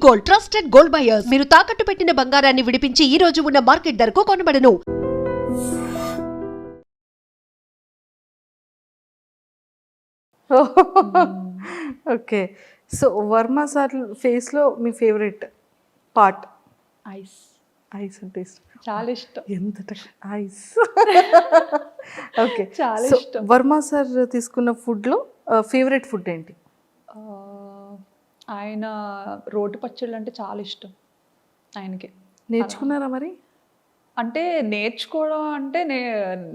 Gold, trusted gold buyers. మీరు తాకట్టు పెట్టిన బంగారాన్ని విడిపించి ఈ రోజు ఉన్న మార్కెట్ ధరకు కొనబడను. ఓకే. సో వర్మ సార్ ఫేస్లో మీ ఫేవరెట్ పార్ట్? ఐస్ ఐస్ అంటే ఇష్టం, చాలా ఇష్టం. ఎంత ఐస్. ఓకే, చాలా సో ఇష్టం. వర్మ సార్ తీసుకున్న ఫుడ్లో ఫేవరెట్ ఫుడ్ ఏంటి? ఆయన రోటి పచ్చళ్ళు అంటే చాలా ఇష్టం ఆయనకి. నేర్చుకున్నారా మరి? అంటే నేర్చుకోవడం అంటే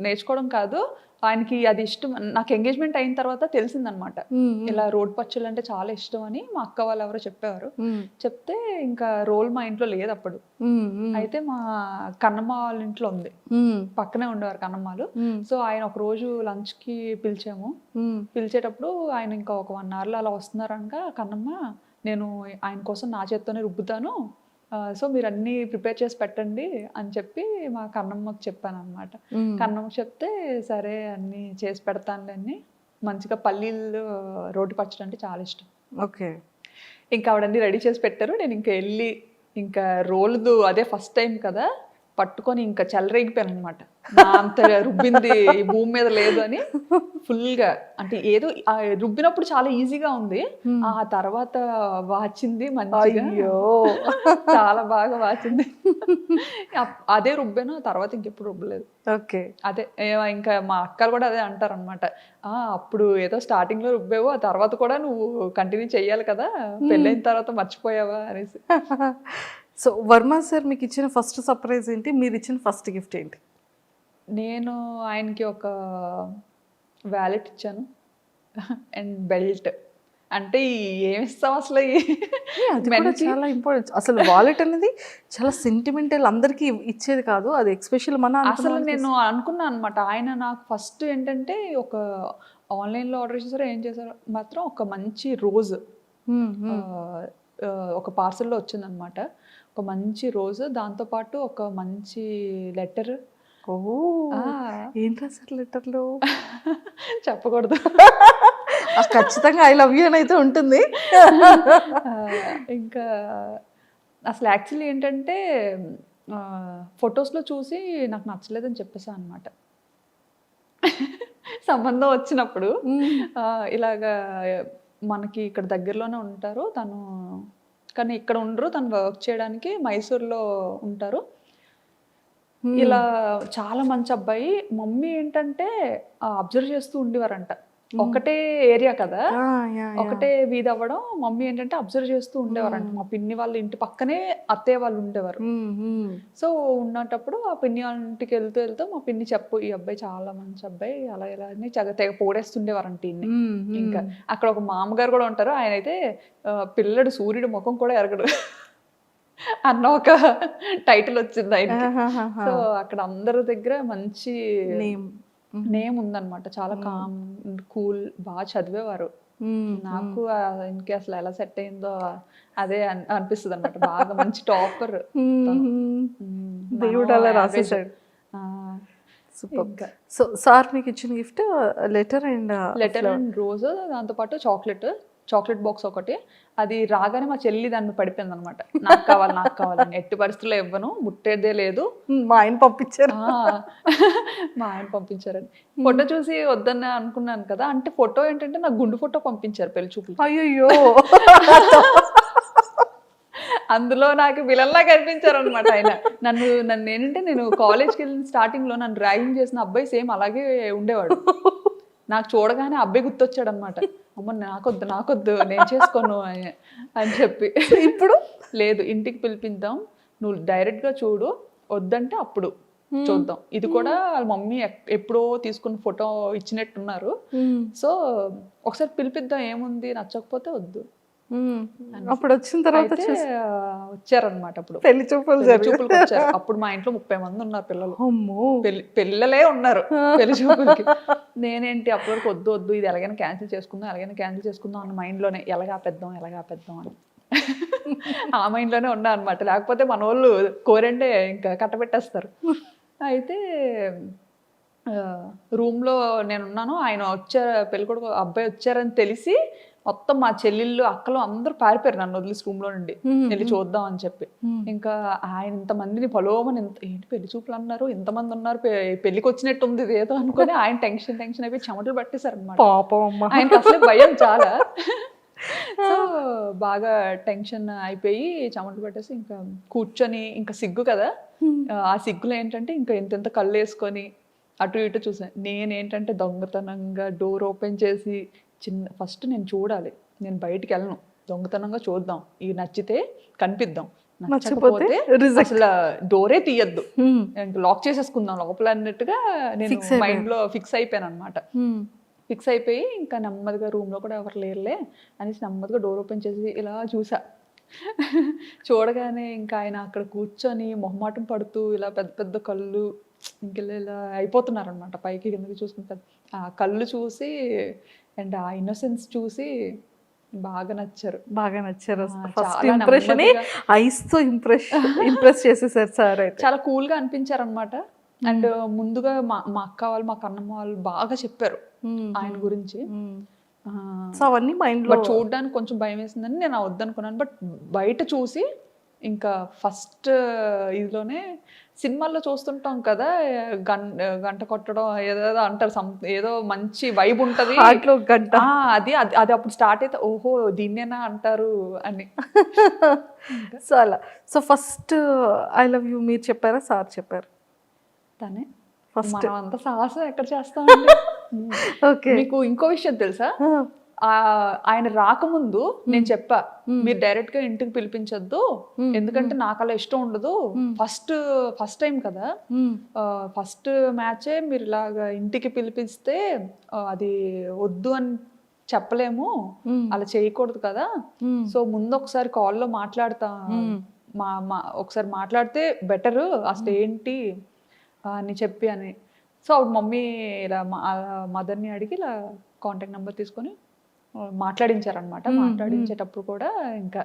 నేర్చుకోవడం కాదు, ఆయనకి అది ఇష్టం. నాకు ఎంగేజ్మెంట్ అయిన తర్వాత తెలిసిందనమాట, ఇలా రోటి పచ్చళ్ళు అంటే చాలా ఇష్టం అని. మా అక్క వాళ్ళు ఎవరో చెప్పేవారు. చెప్తే ఇంకా రోల్ మా ఇంట్లో లేదు అప్పుడు. అయితే మా కన్నమ్మ వాళ్ళ ఇంట్లో ఉంది, పక్కనే ఉండేవారు కన్నమ్మలు. సో ఆయన ఒక రోజు లంచ్కి పిలిచాము. పిలిచేటప్పుడు ఆయన ఇంకా ఒక 1 hourలో అలా వస్తున్నారనగా, కన్నమ్మ నేను ఆయన కోసం నా చేత్తోనే రుబ్బుతాను, సో మీరు అన్నీ ప్రిపేర్ చేసి పెట్టండి అని చెప్పి మా కన్నమ్మకి చెప్పాను అనమాట. కన్నమ్మకి చెప్తే సరే అన్నీ చేసి పెడతానులే అని. మంచిగా పల్లీలు రోటి పచ్చడి అంటే చాలా ఇష్టం. ఓకే, ఇంకా ఆవిడన్నీ రెడీ చేసి పెట్టారు. నేను ఇంకా వెళ్ళి ఇంకా రోల్దు అదే ఫస్ట్ టైం కదా, పట్టుకొని ఇంకా చెలరేగిపోయాను అనమాట. నా అంత రుబ్బింది ఈ భూమి మీద లేదు అని ఫుల్గా. అంటే ఏదో రుబ్బినప్పుడు చాలా ఈజీగా ఉంది, ఆ తర్వాత వాచింది మంచిగా. చాలా బాగా వాచింది. అదే రుబ్బాను, తర్వాత ఇంకెప్పుడు రుబ్బలేదు. ఓకే, అదే ఇంకా మా అక్కలు కూడా అదే అంటారు అనమాట, అప్పుడు ఏదో స్టార్టింగ్ లో రుబ్బావు, ఆ తర్వాత కూడా నువ్వు కంటిన్యూ చెయ్యాలి కదా, పెళ్ళైన తర్వాత మర్చిపోయావా అనేసి. సో వర్మ సార్ మీకు ఇచ్చిన ఫస్ట్ సర్ప్రైజ్ ఏంటి? మీరు ఇచ్చిన ఫస్ట్ గిఫ్ట్ ఏంటి? నేను ఆయనకి ఒక వ్యాలెట్ ఇచ్చాను అండ్ బెల్ట్. అంటే ఏమి ఇస్తాం అసలు, అది కూడా చాలా ఇంపార్టెంట్. అసలు వాలెట్ అనేది చాలా సెంటిమెంటల్, అందరికీ ఇచ్చేది కాదు అది, ఎక్స్పెషల్ మన. అసలు నేను అనుకున్నాను అనమాట, ఆయన నాకు ఫస్ట్ ఏంటంటే ఒక ఆన్లైన్లో ఆర్డర్ చేశారో ఏం చేశారో మాత్రం ఒక మంచి రోజ్ ఒక పార్సల్లో వచ్చిందనమాట. ఒక మంచి రోజు, దాంతోపాటు ఒక మంచి లెటర్. ఏం రాశారు లెటర్లో? చెప్పకూడదు, ఖచ్చితంగా ఐ లవ్ యూ అని అయితే ఉంటుంది. ఇంకా అసలు యాక్చువల్లీ ఏంటంటే ఫొటోస్లో చూసి నాకు నచ్చలేదని చెప్పేసాను అనమాట. సంబంధం వచ్చినప్పుడు ఇలాగా మనకి ఇక్కడ దగ్గరలోనే ఉంటారు తను, కానీ ఇక్కడ ఉండరు, తను వర్క్ చేయడానికి మైసూర్లో ఉంటారు. ఇలా చాలా మంచి అబ్బాయి. మమ్మీ ఏంటంటే అబ్జర్వ్ చేస్తూ ఉండేవారంట, ఒకటే ఏరియా కదా, ఒకటే వీధి అవ్వడం. మమ్మీ ఏంటంటే అబ్జర్వ్ చేస్తూ ఉండేవారంట. మా పిన్ని వాళ్ళ ఇంటి పక్కనే అత్తయ్య వాళ్ళు ఉండేవారు. సో ఉన్నటప్పుడు ఆ పిన్ని వాళ్ళ ఇంటికి వెళ్తూ వెళ్తూ మా పిన్ని చెప్పు, ఈ అబ్బాయి చాలా మంచి అబ్బాయి అలా ఇలా అని తెగ పోడేస్తుండేవారంట ఇన్ని. ఇంకా అక్కడ ఒక మామగారు కూడా ఉంటారు, ఆయన అయితే పిల్లడు సూర్యుడు ముఖం కూడా ఎరగడు అన్న ఒక టైటిల్ వచ్చింది ఆయనకి. సో అక్కడ అందరి దగ్గర మంచి నేమ్ ఉందన్నమాట. చాలా కామ్ కూల్, బాగా చదివేవారు. నాకు ఇంకే అసలు ఎలా సెట్ అయిందో అదే అనిపిస్తుంది అనమాట. బాగా మంచి టాపర్, దేవుడు అలా రాసేసాడు. సో సార్ మీకు ఇచ్చిన గిఫ్ట్ లెటర్ అండ్ రోజ్, దాంతోపాటు చాక్లెట్ బాక్స్ ఒకటి. అది రాగానే మా చెల్లి దాన్ని పడిపోయింది అనమాట, నాకు కావాలని. ఎట్టి పరిస్థితుల్లో ఇవ్వను, ముట్టేదే లేదు. మా ఆయన పంపించారు. మా ఆయన పంపించారని ఫోటో చూసి వద్దన్న అనుకున్నాను కదా. అంటే ఫోటో ఏంటంటే నాకు గుండు ఫోటో పంపించారు పెళ్లి చూపులు. అయ్యో, అందులో నాకు విలన్లా కనిపించారు అనమాట ఆయన. నన్ను ఏంటంటే, నేను కాలేజ్కి వెళ్ళిన స్టార్టింగ్లో నన్ను ర్యాగింగ్ చేసిన అబ్బాయి సేమ్ అలాగే ఉండేవాడు. నాకు చూడగానే అబ్బాయి గుర్తొచ్చాడు అనమాట. అమ్మ నాకొద్దు నేను చేసుకోను అని చెప్పి. ఇప్పుడు లేదు, ఇంటికి పిలిపిద్దాం, నువ్వు డైరెక్ట్గా చూడు, వద్దంటే అప్పుడు చూద్దాం. ఇది కూడా వాళ్ళ మమ్మీ ఎప్పుడో తీసుకున్న ఫోటో ఇచ్చినట్టున్నారు. సో ఒకసారి పిలిపిద్దాం, ఏముంది, నచ్చకపోతే వద్దు. అప్పుడు వచ్చిన తర్వాత వచ్చారనమాట. అప్పుడు పెళ్లి చూపులకు వచ్చారు. అప్పుడు మా ఇంట్లో 30 మంది ఉన్నారు పిల్లలు. పిల్లలే ఉన్నారు పెళ్లి చూపులకి. నేనేంటి అప్పటి వరకు వద్దు ఇది ఎలాగైనా క్యాన్సిల్ చేసుకుందాం అన్న మైండ్లోనే, ఎలాగా పెద్దాం అని ఆ మైండ్లోనే ఉన్నా అనమాట. లేకపోతే మన వాళ్ళు కోరండే ఇంకా కట్టబెట్టేస్తారు. అయితే రూమ్లో నేనున్నాను, ఆయన వచ్చారు, పెళ్ళికొడుకు అబ్బాయి వచ్చారని తెలిసి మొత్తం మా చెల్లెళ్ళు అక్కలు అందరూ పారిపోయారు నన్ను వదిలేసి రూమ్ లో నుండి వెళ్ళి చూద్దాం అని చెప్పి. ఇంకా ఆయన ఇంతమందిని పొలోమని ఏంటి పెళ్లి చూపులు అన్నారు, ఇంతమంది ఉన్నారు, పెళ్లికి వచ్చినట్టు ఉంది ఇదేదో అనుకుని ఆయన టెన్షన్ అయిపోయి చెమటలు పట్టేశారు అనమాట. ఆయనకి అసలు భయం చాలా. సో బాగా టెన్షన్ అయిపోయి చెమటలు పట్టేసి ఇంకా కూర్చొని, ఇంకా సిగ్గు కదా, ఆ సిగ్గులో ఏంటంటే ఇంకా ఎంతెంత కళ్ళు వేసుకొని అటు ఇటు చూసాను. నేనేంటంటే దొంగతనంగా డోర్ ఓపెన్ చేసి ఫస్ట్ నేను చూడాలి, నేను బయటికి వెళ్ళను, దొంగతనంగా చూద్దాం, ఇది నచ్చితే కనిపిద్దాం, నచ్చకపోతే అసలు డోరే తీయద్దు, లాక్ చేసేసుకుందాం లోపల అన్నట్టుగా నేను మైండ్ లో ఫిక్స్ అయిపోయాను అనమాట. ఫిక్స్ అయిపోయి ఇంకా నెమ్మదిగా రూమ్లో కూడా ఎవరు లేరులే అనేసి నెమ్మదిగా డోర్ ఓపెన్ చేసి ఇలా చూసా. చూడగానే ఇంకా ఆయన అక్కడ కూర్చొని మొహమాటం పడుతూ ఇలా పెద్ద పెద్ద కళ్ళు ఇలా అయిపోతున్నారు అనమాట, పైకి కిందకి చూసుకుంటారు. ఆ కళ్ళు చూసి అండ్ ఆ ఇన్నోసెన్స్ చూసి బాగా నచ్చారు. ఫస్ట్ ఇంప్రెషన్ ఐస్ తో ఇంప్రెస్ చేసేసారు సార్. చాలా కూల్ గా అనిపించారు అనమాట. అండ్ ముందుగా మా అక్క వాళ్ళు, మా కన్నమ్మ వాళ్ళు బాగా చెప్పారు ఆయన గురించి. అవన్నీ మైండ్ లో చూడడానికి కొంచెం భయం వేసిందని నేను వద్దనుకున్నాను. బట్ బయట చూసి ఇంకా ఫస్ట్ ఇదిలోనే సినిమాల్లో చూస్తుంటాం కదా, గంట కొట్టడం ఏదో అంటారు, ఏదో మంచి వైబ్ ఉంటది గంట, అది అది అప్పుడు స్టార్ట్ అయితే ఓహో దీన్నేనా అంటారు అని. సో అలా. So first I love you మీరు చెప్పారా సార్ చెప్పారు? తనే. మనం అంత సాహసం ఎక్కడ చేస్తాం. మీకు ఇంకో విషయం తెలుసా, ఆయన రాకముందు నేను చెప్పా మీరు డైరెక్ట్ గా ఇంటికి పిలిపించొద్దు, ఎందుకంటే నాకు అలా ఇష్టం ఉండదు, ఫస్ట్ టైం కదా, ఫస్ట్ మ్యాచే మీరు ఇలాగా ఇంటికి పిలిపిస్తే అది వద్దు అని చెప్పలేము, అలా చేయకూడదు కదా, సో ముందు ఒకసారి కాల్లో మాట్లాడతా, ఒకసారి మాట్లాడితే బెటరు అసలు ఏంటి అని చెప్పి అని. సో అప్పుడు మమ్మీ ఇలా మదర్ని అడిగి ఇలా కాంటాక్ట్ నెంబర్ తీసుకొని మాట్లాడించారనమాట. మాట్లాడించేటప్పుడు కూడా ఇంకా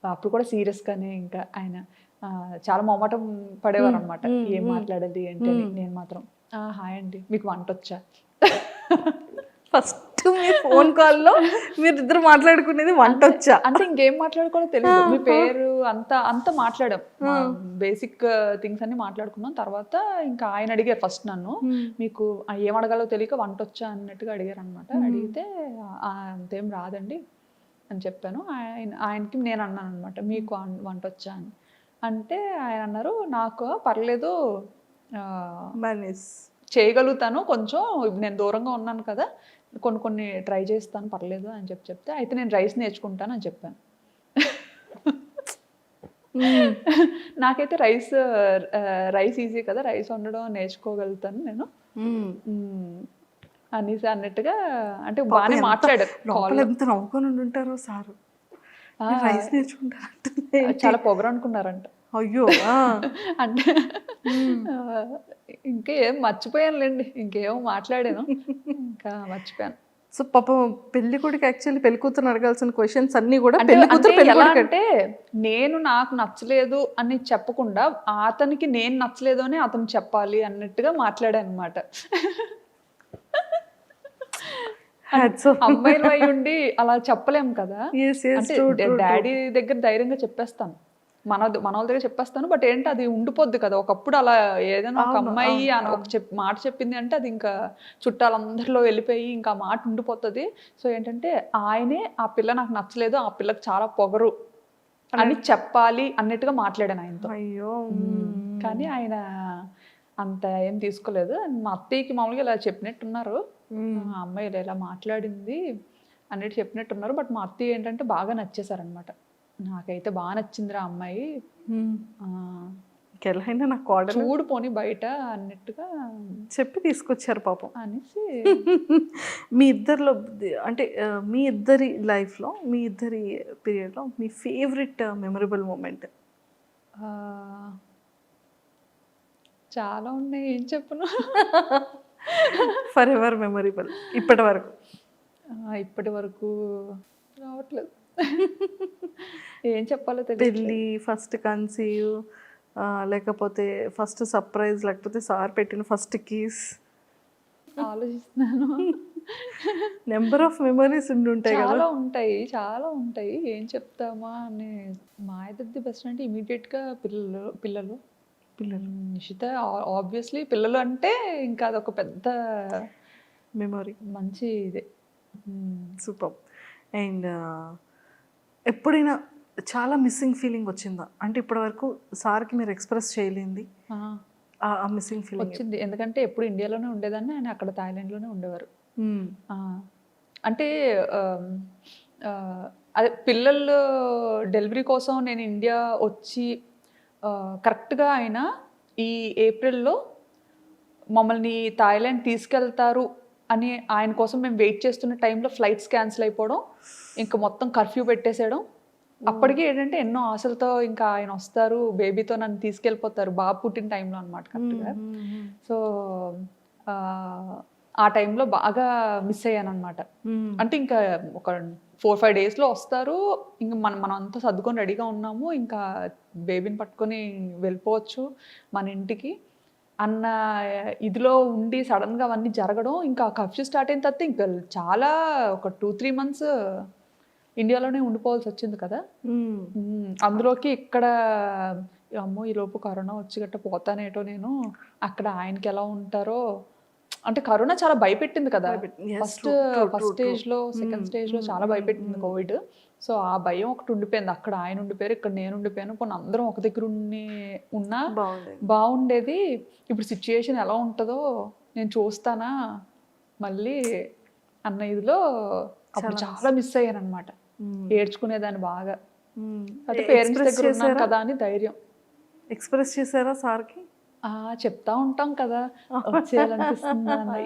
అప్పుడు కూడా సీరియస్గానే ఇంకా ఆయన చాలా మొహమాటం పడేవారు అనమాట, ఏం మాట్లాడాలి ఏంటి అని. నేను మాత్రం హాయ్ అండి మీకు వంట వచ్చా. ఫస్ట్ మీ ఫోన్ కాల్లో మీరు ఇద్దరు మాట్లాడుకునేది వంట వచ్చా అంటే ఇంకేం మాట్లాడుకోవడం తెలియదు, మీ పేరు అంతా మాట్లాడాం, బేసిక్ థింగ్స్ అన్ని మాట్లాడుకున్నాం. తర్వాత ఇంకా ఆయన అడిగారు ఫస్ట్ నన్ను, మీకు ఏం అడగాలో తెలియక వంట వచ్చా అన్నట్టుగా అడిగారు అనమాట. అడిగితే అంతేం రాదండి అని చెప్పాను. ఆయనకి నేను అన్నాను అనమాట మీకు వంట వచ్చా అని. అంటే ఆయన అన్నారు నాకు పర్లేదు చేయగలుగుతాను, కొంచెం నేను దూరంగా ఉన్నాను కదా, కొన్ని ట్రై చేస్తాను పర్లేదు అని చెప్తే అయితే నేను రైస్ నేర్చుకుంటాను అని చెప్పాను. నాకైతే రైస్ ఈజీ కదా, రైస్ వండడం నేర్చుకోగలుగుతాను నేను అనేసి అన్నట్టుగా, అంటే బాగానే మాట్లాడారు. ఎంత నవ్వుకొని ఉంటారో సార్, రైస్ నేర్చుకుంటారు, చాలా పొగరు అనుకున్నారంట. అయ్యో అంటే ఇంకేం మర్చిపోయానులేండి, ఇంకేమో మాట్లాడాను ఇంకా మర్చిపోయాను. సో పాపం పెళ్లి కొడుకు యాక్చువల్లీ పెళ్లి కూతురు అడగాల్సిన క్వశ్చన్స్ అన్ని కూడా అంటే నేను నాకు నచ్చలేదు అని చెప్పకుండా అతనికి నేను నచ్చలేదు అని అతను చెప్పాలి అన్నట్టుగా మాట్లాడాను అనమాట. అమ్మాయిలు అయి ఉండి అలా చెప్పలేము కదా, అంటే డాడీ దగ్గర ధైర్యంగా చెప్పేస్తాను, మన వాళ్ళ దగ్గర చెప్పేస్తాను. బట్ ఏంటి అది ఉండిపోద్ది కదా, ఒకప్పుడు అలా ఏదైనా ఒక అమ్మాయి ఒక మాట చెప్పింది అంటే అది ఇంకా చుట్టాలందరిలో వెళ్ళిపోయి ఇంకా ఆ మాట ఉండిపోతుంది. సో ఏంటంటే ఆయనే ఆ పిల్ల నాకు నచ్చలేదు, ఆ పిల్లకి చాలా పొగరు అని చెప్పాలి అన్నట్టుగా మాట్లాడాను ఆయనతో. అయ్యో కానీ ఆయన అంత ఏం తీసుకోలేదు. మా అత్తయ్యకి మామూలుగా ఇలా చెప్పినట్టున్నారు, అమ్మాయి ఇలా మాట్లాడింది అన్నట్టు చెప్పినట్టున్నారు. బట్ మా అత్తయ్య ఏంటంటే బాగా నచ్చేసారనమాట, నాకైతే బాగా నచ్చిందిరా అమ్మాయి, ఇంకెలాగైనా నాకు ఆర్డర్ చూడు పోనీ బయట అన్నట్టుగా చెప్పి తీసుకొచ్చారు పాపం అనేసి. మీ ఇద్దరిలో అంటే మీ ఇద్దరి లైఫ్లో, మీ ఇద్దరి పీరియడ్లో మీ ఫేవరెట్ మెమరబుల్ మూమెంట్? చాలా ఉన్నాయి, ఏం చెప్పను. ఫర్ ఎవర్ మెమరబుల్ ఇప్పటి వరకు రావట్లేదు, ఏం చెప్పాలో తెలియదు. పెళ్ళి, ఫస్ట్ కన్సీవ్, లేకపోతే ఫస్ట్ సర్ప్రైజ్, లేకపోతే సార్ పెట్టిన ఫస్ట్ కీస్? ఆలోచిస్తున్నాను. నెంబర్ ఆఫ్ మెమరీస్ ఉండుంటాయి కదా. చాలా ఉంటాయి ఏం చెప్తామా అని. మా ఇద్దరిది బెస్ట్ అంటే ఇమీడియట్గా పిల్లలు నిషిత ఆబ్వియస్లీ. పిల్లలు అంటే ఇంకా అదొక పెద్ద మెమరీ, మంచి ఇదే. సూపర్. అండ్ ఎప్పుడైనా చాలా మిస్సింగ్ ఫీలింగ్ వచ్చిందా? అంటే ఇప్పటివరకు సార్కి మీరు ఎక్స్ప్రెస్ చేయలేంది ఆ మిస్సింగ్ ఫీలింగ్ వచ్చింది. ఎందుకంటే ఎప్పుడు ఇండియాలోనే ఉండేదాన్ని, ఆయన అక్కడ థాయిలాండ్లోనే ఉండేవారు. అంటే అదే పిల్లలు డెలివరీ కోసం నేను ఇండియా వచ్చి కరెక్ట్గా ఆయన ఈ ఏప్రిల్లో మమ్మల్ని థాయిలాండ్ తీసుకెళ్తారు అని ఆయన కోసం మేము వెయిట్ చేస్తున్న టైంలో ఫ్లైట్స్ క్యాన్సిల్ అయిపోవడం, ఇంకా మొత్తం కర్ఫ్యూ పెట్టేసేయడం. అప్పటికి ఏంటంటే ఎన్నో ఆశలతో ఇంకా ఆయన వస్తారు, బేబీతో నన్ను తీసుకెళ్ళిపోతారు, బాబు పుట్టిన టైంలో అనమాట కరెక్ట్గా. సో ఆ టైంలో బాగా మిస్ అయ్యాను అనమాట. అంటే ఇంకా ఒక 4-5 డేస్లో వస్తారు, ఇంకా మనం అంతా సర్దుకొని రెడీగా ఉన్నాము, ఇంకా బేబీని పట్టుకొని వెళ్ళిపోవచ్చు మన ఇంటికి అన్న ఇదిలో ఉండి సడన్గా అవన్నీ జరగడం. ఇంకా కర్ఫ్యూ స్టార్ట్ అయిన తర్వాత ఇంకా చాలా ఒక 2-3 మంత్స్ ఇండియాలోనే ఉండిపోవాల్సి వచ్చింది కదా. అందులోకి ఇక్కడ అమ్మో ఈలోపు కరోనా వచ్చి గట్ట పోతానేటో నేను, అక్కడ ఆయనకి ఎలా ఉంటారో. అంటే కరోనా చాలా భయపెట్టింది కదా, ఫస్ట్ స్టేజ్లో, సెకండ్ స్టేజ్లో చాలా భయపెట్టింది కోవిడ్. సో ఆ భయం ఒకటి ఉండిపోయింది. అక్కడ ఆయన ఉండిపోయారు, ఇక్కడ నేను ఉండిపోయాను, కొన్ని అందరం ఒక దగ్గర ఉన్నా బాగుండేది. ఇప్పుడు సిచ్యుయేషన్ ఎలా ఉంటుందో నేను చూస్తానా మళ్ళీ అన్న ఇదిలో అప్పుడు చాలా మిస్ అయ్యాను అనమాట. ఏడ్చుకునేదాన్ని బాగా. అంటే పేరెంట్స్ దగ్గర ఉన్నాను కదా అని ధైర్యం. ఎక్స్ప్రెస్ చేశారా సార్కి? చెప్తా ఉంటాం కదా, వచ్చేయాలనిపిస్తుంది.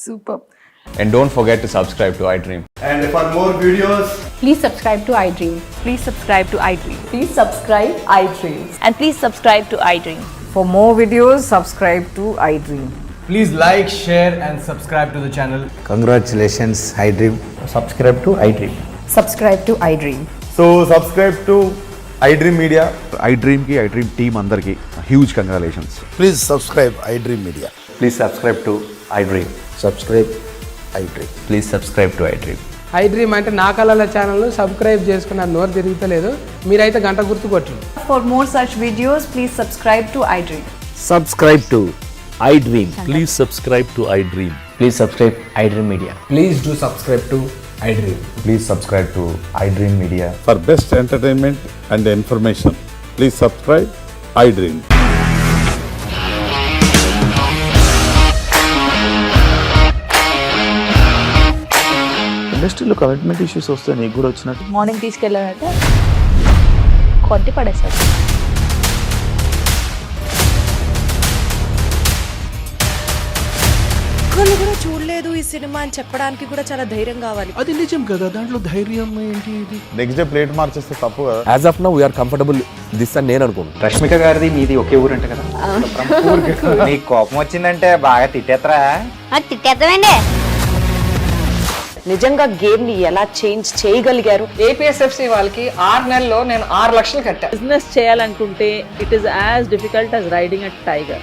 Super. And don't forget to subscribe to iDream. And for more videos, Please subscribe to iDream. Please subscribe to iDream. Please subscribe iDream. And please subscribe to iDream. For more videos, subscribe to iDream. please like, share and subscribe to the channel. Congratulations, iDream. Subscribe to iDream. Subscribe to iDream. So subscribe to iDream Media. iDream ki iDream team andarki huge congratulations. Please subscribe iDream Media. Please subscribe to iDream. Subscribe iDream. Please subscribe to iDream. iDream అంటే నా కళల ఛానల్ను subscribe చేసుకున్నారు, నోరు తిరుగుతలేదు, మీరైతే గంట గుర్తు కొట్టండి. For more such videos, please subscribe to iDream. Subscribe to iDream. Please subscribe to iDream. Please subscribe iDream Media. Please do subscribe to iDream. Please subscribe to iDream Media. For best entertainment and information, please subscribe iDream. ఇండస్ట్రీలో commitment issues వస్తే నీకు కూడా వచ్చినట్టు? Morning తీసుకెళ్ళారంటే కొట్టి పడేస్తారు. ఒక్కళ్ళు కూడా చూడలేదు ఈ సినిమా అని చెప్పడానికి కూడా చాలా ధైర్యం కావాలి. అది నిజం కదా, దాంట్లో ధైర్యం ఏంటి? ఇది నెక్స్ట్ డే ప్లేట్ మార్చేస్తే తప్పు కదా. As of now we are comfortable this అని నేను అనుకుంటున్నాను. రష్మిక గారిది మీది ఒకే ఊరు అంట కదా? నీకు కోపం వచ్చిందంటే బాగా తిట్టేత్తరా? తిట్టేద్దామండి. నిజంగా గేమ్ ని ఎలా చేంజ్ చేయగలిగారు? ఏపీఎస్ఎఫ్సి వాళ్ళకి 6 నెలల్లో నేను 6 లక్షలు కట్టా. బిజినెస్ చేయాలనుకుంటే it is as difficult as riding a tiger.